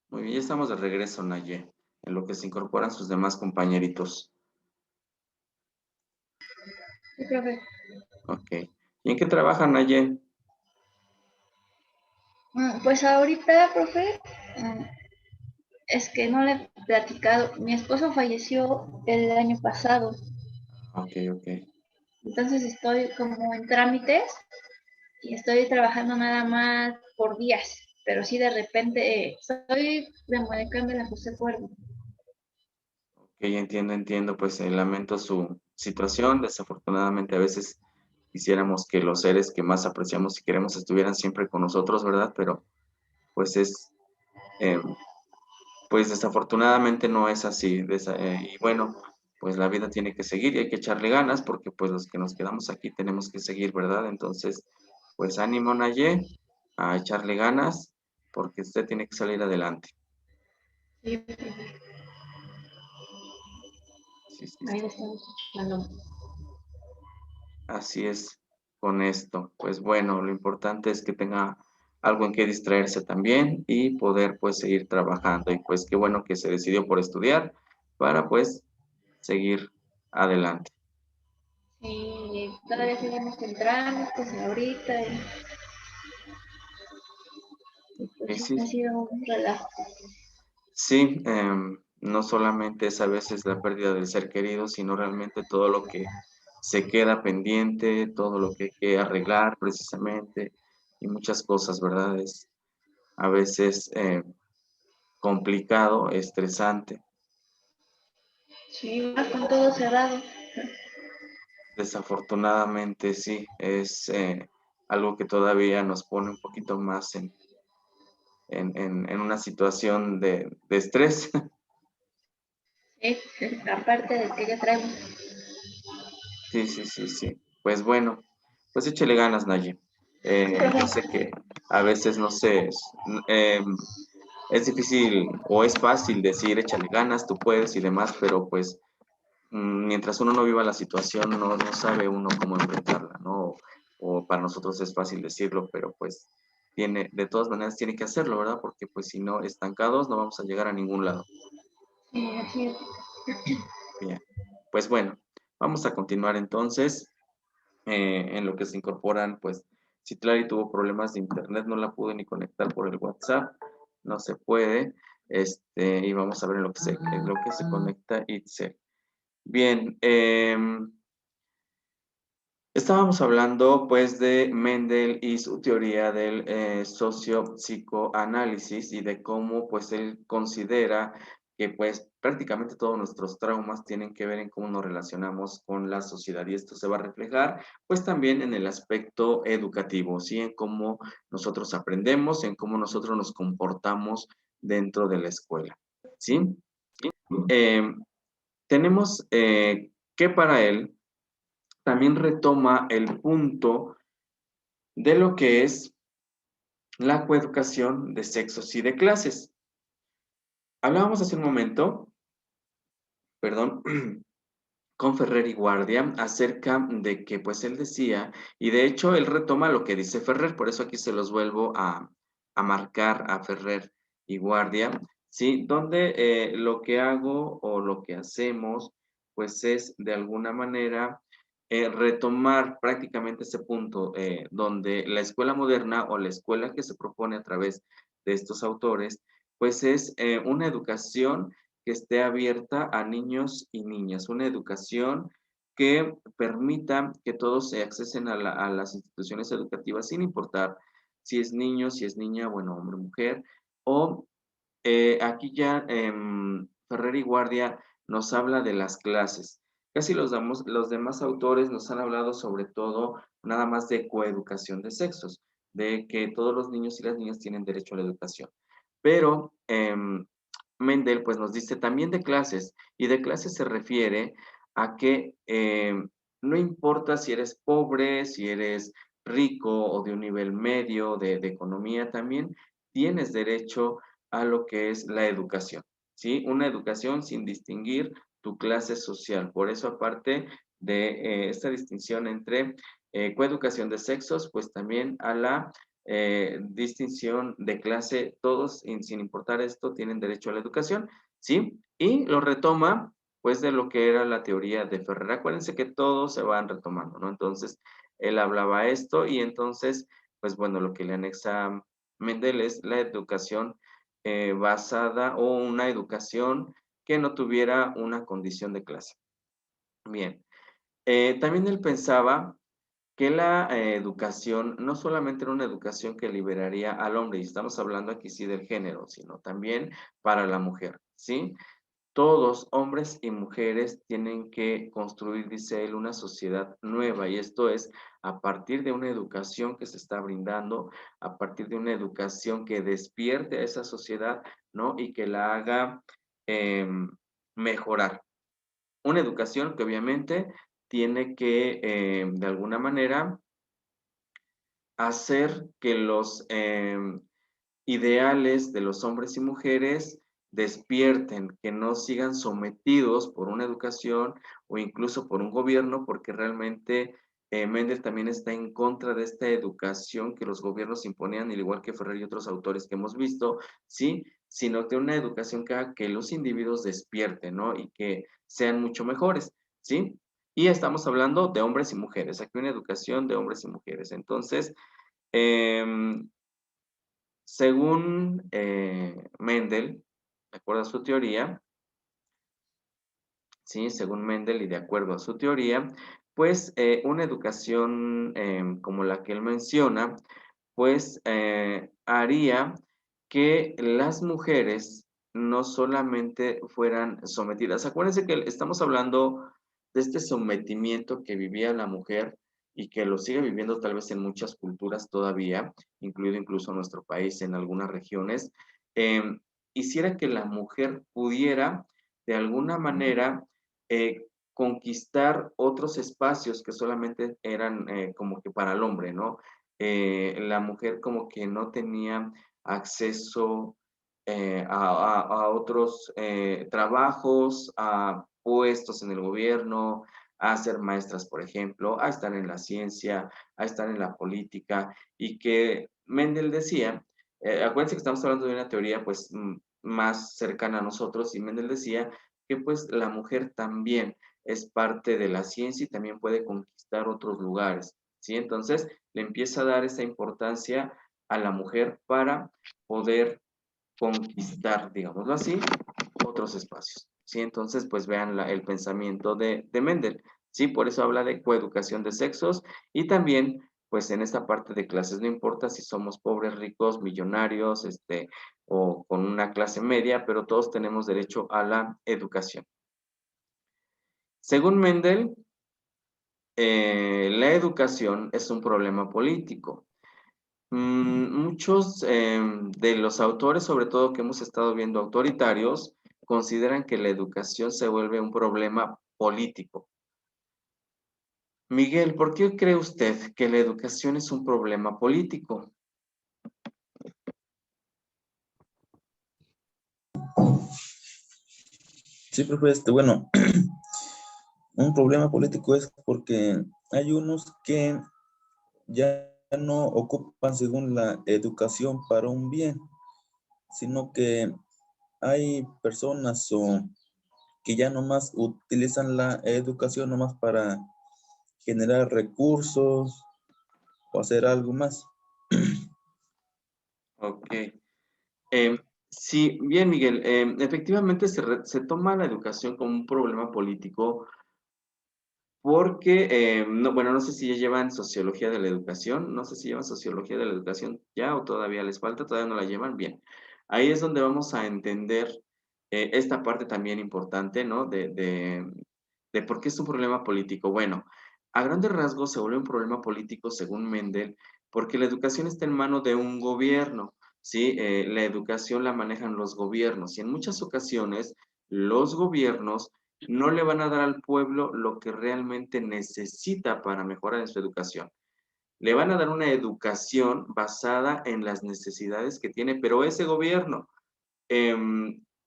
Muy bien, ya estamos de regreso, Naye, en lo que se incorporan sus demás compañeritos. Sí, profe. Ok. ¿Y en qué trabajan, Naye? Pues ahorita, profe, mm, es que no le he platicado. Mi esposo falleció el año pasado, Ok, ok. entonces estoy como en trámites y estoy trabajando nada más por días, pero sí de repente soy de Modecán de la José Cuervo. Ok, entiendo, pues lamento su situación. Desafortunadamente, a veces quisiéramos que los seres que más apreciamos y queremos estuvieran siempre con nosotros, ¿verdad? Pero pues eh, pues desafortunadamente no es así. Y bueno, pues la vida tiene que seguir y hay que echarle ganas porque pues los que nos quedamos aquí tenemos que seguir, ¿verdad? Entonces, pues ánimo, Naye, a echarle ganas porque usted tiene que salir adelante. Sí, Sí, sí, ahí sí. lo estamos echando. Así es con esto. Pues bueno, lo importante es que tenga algo en que distraerse también y poder pues seguir trabajando. Y pues qué bueno que se decidió por estudiar para pues seguir adelante. Sí, todavía seguimos en trámites ahorita y pues Y sí, sí, ha sido un relajo. sí, no solamente es a veces la pérdida del ser querido, sino realmente todo lo que se queda pendiente, todo lo que hay que arreglar precisamente y muchas cosas, ¿verdad? Es a veces complicado, estresante. Sí, más con todo cerrado. Desafortunadamente sí, es algo que todavía nos pone un poquito más en una situación de estrés. Sí, aparte del que ya traemos. Sí, sí, sí, sí. Pues bueno, pues échele ganas, Naye. Sí, Yo profe. sé que a veces, no sé, es difícil o es fácil decir échale ganas, tú puedes y demás, pero pues mientras uno no viva la situación, no sabe uno cómo enfrentarla, ¿no? O para nosotros es fácil decirlo, pero pues de todas maneras tiene que hacerlo, ¿verdad? Porque pues si no, estancados no vamos a llegar a ningún lado. Sí, así es. Bien, pues bueno, vamos a continuar entonces en lo que se incorporan, pues Citlali tuvo problemas de internet, no la pude ni conectar por el WhatsApp, no se puede, y vamos a ver en lo que se conecta Itzel. Bien, estábamos hablando pues de Mendel y su teoría del socio-psicoanálisis y de cómo pues él considera que pues prácticamente todos nuestros traumas tienen que ver en cómo nos relacionamos con la sociedad y esto se va a reflejar pues también en el aspecto educativo, ¿sí? En cómo nosotros aprendemos, en cómo nosotros nos comportamos dentro de la escuela, ¿sí? Eh, tenemos que para él también retoma el punto de lo que es la coeducación de sexos y de clases. Hablábamos hace un momento, perdón, con Ferrer y Guardia acerca de que pues él decía, y de hecho él retoma lo que dice Ferrer, por eso aquí se los vuelvo a marcar a Ferrer y Guardia, ¿sí? Donde lo que hago o lo que hacemos pues es de alguna manera retomar prácticamente ese punto donde la escuela moderna o la escuela que se propone a través de estos autores pues es una educación que esté abierta a niños y niñas, una educación que permita que todos se accesen a las instituciones educativas sin importar si es niño, si es niña, bueno, hombre, mujer, o aquí ya Ferrer y Guardia nos habla de las clases. Casi los demás autores nos han hablado sobre todo nada más de coeducación de sexos, de que todos los niños y las niñas tienen derecho a la educación. Pero Mendel pues nos dice también de clases, y de clases se refiere a que no importa si eres pobre, si eres rico o de un nivel medio de economía, también tienes derecho a lo que es la educación, ¿sí? Una educación sin distinguir tu clase social. Por eso, aparte de esta distinción entre coeducación de sexos, pues también a la distinción de clase, todos, sin importar esto, tienen derecho a la educación, ¿sí? Y lo retoma, pues, de lo que era la teoría de Ferrer. Acuérdense que todos se van retomando, ¿no? Entonces, él hablaba esto y entonces, pues, bueno, lo que le anexa Mendel es la educación basada o una educación que no tuviera una condición de clase. Bien, también él pensaba que la educación no solamente era una educación que liberaría al hombre, y estamos hablando aquí sí del género, sino también para la mujer, ¿sí? Todos, hombres y mujeres, tienen que construir, dice él, una sociedad nueva, y esto es a partir de una educación que se está brindando, a partir de una educación que despierte a esa sociedad, ¿no? Y que la haga mejorar. Una educación que obviamente tiene que, de alguna manera, hacer que los ideales de los hombres y mujeres despierten, que no sigan sometidos por una educación o incluso por un gobierno, porque realmente Mendel también está en contra de esta educación que los gobiernos imponían, al igual que Ferrer y otros autores que hemos visto, ¿sí? Sino de una educación que haga que los individuos despierten, ¿no? Y que sean mucho mejores, ¿sí? Y estamos hablando de hombres y mujeres, aquí una educación de hombres y mujeres. Entonces, em, según Mendel, de acuerdo a su teoría, ¿sí? Según Mendel y de acuerdo a su teoría, pues una educación como la que él menciona, pues haría que las mujeres no solamente fueran sometidas. Acuérdense que estamos hablando de este sometimiento que vivía la mujer y que lo sigue viviendo tal vez en muchas culturas todavía, incluido incluso nuestro país en algunas regiones. Hiciera que la mujer pudiera de alguna manera conquistar otros espacios que solamente eran como que para el hombre, ¿no? La mujer como que no tenía acceso a otros trabajos, a puestos en el gobierno, a ser maestras, por ejemplo, a estar en la ciencia, a estar en la política, y que Mendel decía, acuérdense que estamos hablando de una teoría pues más cercana a nosotros, y Mendel decía que pues la mujer también es parte de la ciencia y también puede conquistar otros lugares, ¿sí? Entonces le empieza a dar esa importancia a la mujer para poder conquistar, digámoslo así, otros espacios, ¿sí? Entonces, pues vean el pensamiento de Mendel, ¿sí? Por eso habla de coeducación de sexos y también, pues en esta parte de clases, no importa si somos pobres, ricos, millonarios, o con una clase media, pero todos tenemos derecho a la educación. Según Mendel, la educación es un problema político. Muchos de los autores, sobre todo que hemos estado viendo autoritarios, consideran que la educación se vuelve un problema político. Miguel, ¿por qué cree usted que la educación es un problema político? Sí, profe, bueno, un problema político es porque hay unos que ya no ocupan según la educación para un bien, sino que hay personas que ya nomás utilizan la educación nomás para generar recursos o hacer algo más. Ok. Sí, bien, Miguel. Efectivamente se toma la educación como un problema político porque, no, bueno, no sé si ya llevan sociología de la educación, no sé si llevan sociología de la educación ya o todavía les falta, todavía no la llevan bien. Ahí es donde vamos a entender esta parte también importante, ¿no? De por qué es un problema político. Bueno, a grandes rasgos se vuelve un problema político según Mendel, porque la educación está en manos de un gobierno, ¿sí? La educación la manejan los gobiernos y en muchas ocasiones los gobiernos no le van a dar al pueblo lo que realmente necesita para mejorar en su educación. Le van a dar una educación basada en las necesidades que tiene, pero ese gobierno.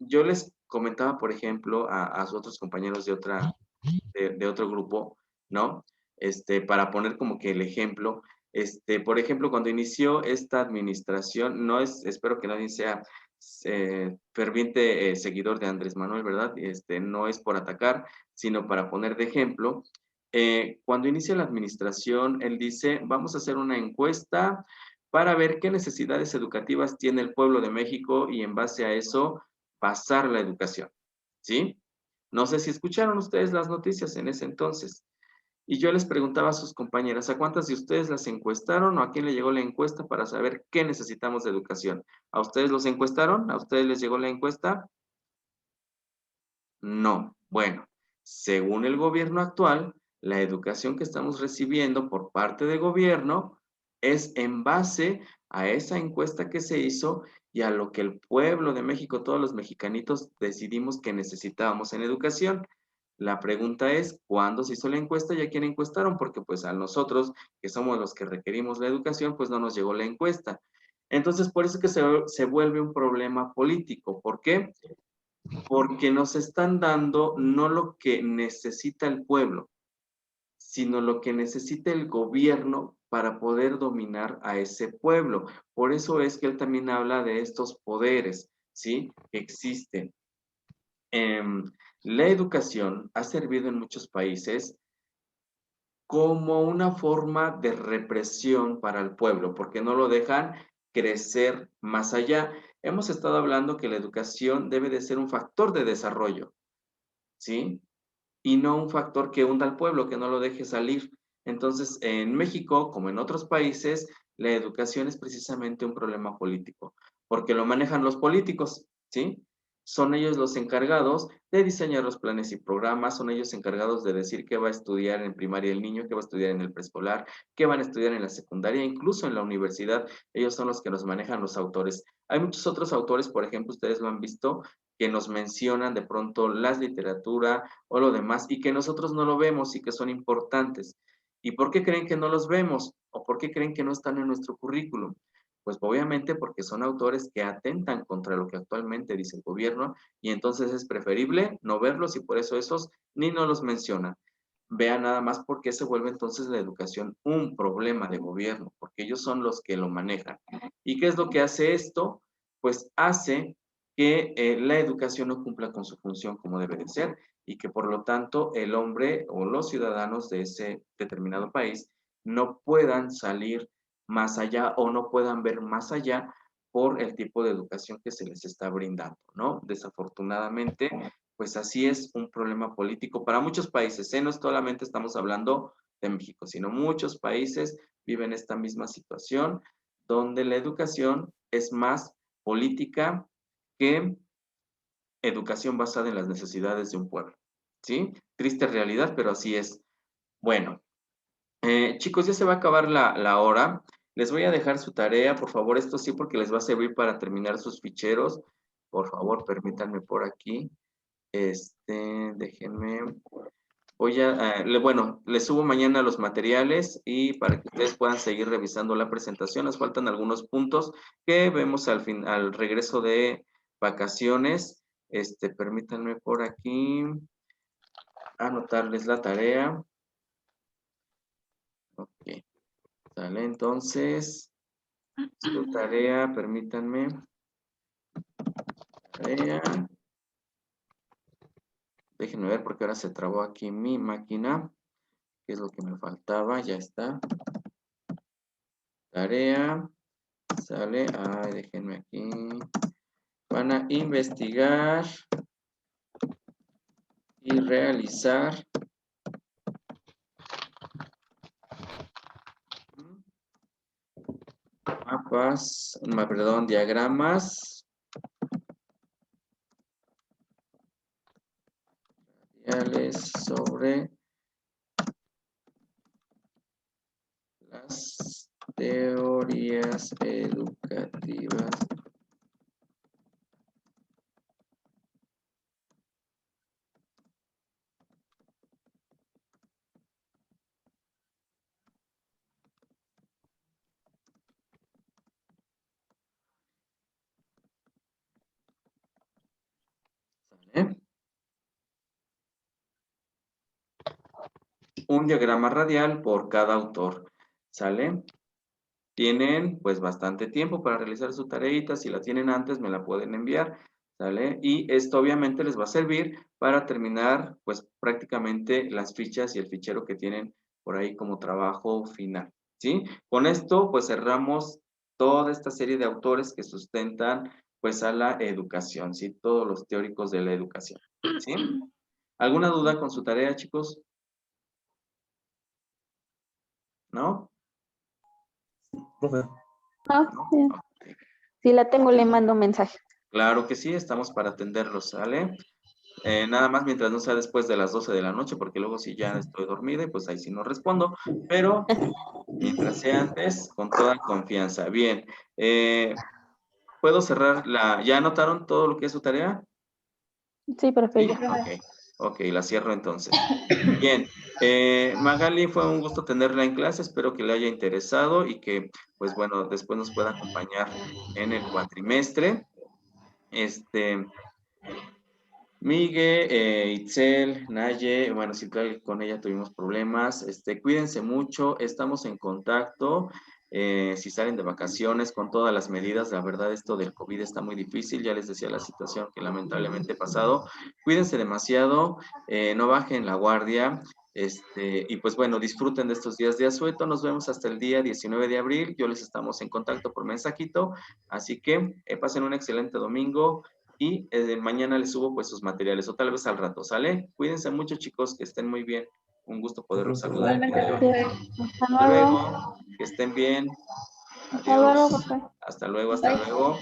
Yo les comentaba, por ejemplo, a otros compañeros de otro grupo, ¿no? Para poner como que el ejemplo, Por ejemplo, cuando inició esta administración, no es, espero que nadie sea ferviente seguidor de Andrés Manuel, ¿verdad? No es por atacar, sino para poner de ejemplo. Cuando inicia la administración, él dice, vamos a hacer una encuesta para ver qué necesidades educativas tiene el pueblo de México y en base a eso pasar la educación, ¿sí? No sé si escucharon ustedes las noticias en ese entonces. Y yo les preguntaba a sus compañeras, ¿a cuántas de ustedes las encuestaron o a quién le llegó la encuesta para saber qué necesitamos de educación? ¿A ustedes los encuestaron? ¿A ustedes les llegó la encuesta? No. Bueno, según el gobierno actual, la educación que estamos recibiendo por parte del gobierno es en base a esa encuesta que se hizo y a lo que el pueblo de México, todos los mexicanitos, decidimos que necesitábamos en educación. La pregunta es, ¿cuándo se hizo la encuesta y a quién encuestaron? Porque pues a nosotros, que somos los que requerimos la educación, pues no nos llegó la encuesta. Entonces, por eso es que se vuelve un problema político. ¿Por qué? Porque nos están dando no lo que necesita el pueblo, sino lo que necesita el gobierno para poder dominar a ese pueblo. Por eso es que él también habla de estos poderes, ¿sí? Que existen. La educación ha servido en muchos países como una forma de represión para el pueblo, porque no lo dejan crecer más allá. Hemos estado hablando que la educación debe de ser un factor de desarrollo, ¿sí? Y no un factor que hunda al pueblo, que no lo deje salir. Entonces, en México, como en otros países, la educación es precisamente un problema político, porque lo manejan los políticos, ¿sí? Son ellos los encargados de diseñar los planes y programas, son ellos encargados de decir qué va a estudiar en primaria el niño, qué va a estudiar en el preescolar, qué van a estudiar en la secundaria, incluso en la universidad, ellos son los que nos manejan los autores. Hay muchos otros autores, por ejemplo, ustedes lo han visto, que nos mencionan de pronto las literatura o lo demás y que nosotros no lo vemos y que son importantes. ¿Y por qué creen que no los vemos? ¿O por qué creen que no están en nuestro currículum? Pues obviamente porque son autores que atentan contra lo que actualmente dice el gobierno y entonces es preferible no verlos y por eso esos ni no los mencionan. Vean nada más por qué se vuelve entonces la educación un problema de gobierno, porque ellos son los que lo manejan. ¿Y qué es lo que hace esto? Pues hace que la educación no cumpla con su función como debe de ser y que por lo tanto el hombre o los ciudadanos de ese determinado país no puedan salir más allá o no puedan ver más allá por el tipo de educación que se les está brindando, ¿no? Desafortunadamente, pues así es un problema político para muchos países, ¿eh? No solamente estamos hablando de México, sino muchos países viven esta misma situación donde la educación es más política que educación basada en las necesidades de un pueblo, ¿sí? Triste realidad, pero así es. Bueno, chicos, ya se va a acabar la hora. Les voy a dejar su tarea, por favor, esto sí, porque les va a servir para terminar sus ficheros. Por favor, permítanme por aquí. Déjenme. Voy a, bueno, les subo mañana los materiales y para que ustedes puedan seguir revisando la presentación. Nos faltan algunos puntos que vemos al regreso de vacaciones. Permítanme por aquí anotarles la tarea. Ok, sale entonces. Su tarea, permítanme. Tarea. Déjenme ver porque ahora se trabó aquí mi máquina. ¿Qué es lo que me faltaba? Ya está. Tarea. Sale. Ay, déjenme aquí. Van a investigar y realizar diagramas sobre las teorías educativas ¿eh? Un diagrama radial por cada autor, ¿sale? tienen pues bastante tiempo para realizar su tareita. Si la tienen antes, me la pueden enviar, ¿sale? Y esto obviamente les va a servir para terminar pues prácticamente las fichas y el fichero que tienen por ahí como trabajo final, ¿sí? Con esto pues cerramos toda esta serie de autores que sustentan pues a la educación, ¿sí? Todos los teóricos de la educación, ¿sí? ¿Alguna duda con su tarea, chicos? ¿No? Profe, Ah, ¿No? bien. Ok. Si la tengo, le mando un mensaje. Claro que sí, estamos para atenderlos, ¿sale? Nada más mientras no sea después de las 12 de la noche, porque luego si ya estoy dormida, pues ahí sí no respondo, pero mientras sea antes, con toda confianza. Bien, ¿puedo cerrar la... ¿Ya anotaron todo lo que es su tarea? Sí, profe, Sí, ya. ok, la cierro entonces. Bien, Magali, fue un gusto tenerla en clase, espero que le haya interesado y que, pues bueno, después nos pueda acompañar en el cuatrimestre. Migue, Itzel, Naye, bueno, sí, con ella tuvimos problemas. Cuídense mucho, estamos en contacto. Si salen de vacaciones con todas las medidas, la verdad esto del COVID está muy difícil, ya les decía la situación que lamentablemente he pasado. Cuídense demasiado, no bajen la guardia. Y pues bueno, disfruten de estos días de asueto. Nos vemos hasta el día 19 de abril. Yo les estamos en contacto por mensajito. Así que pasen un excelente domingo y mañana les subo pues sus materiales o tal vez al rato, ¿sale? Cuídense mucho, chicos, que estén muy bien. Un gusto poderlos saludar. Igualmente, Sí. profe. Hasta Hasta luego. luego, que estén bien. Hasta luego, Adiós. profe. Hasta luego, hasta Bye. luego.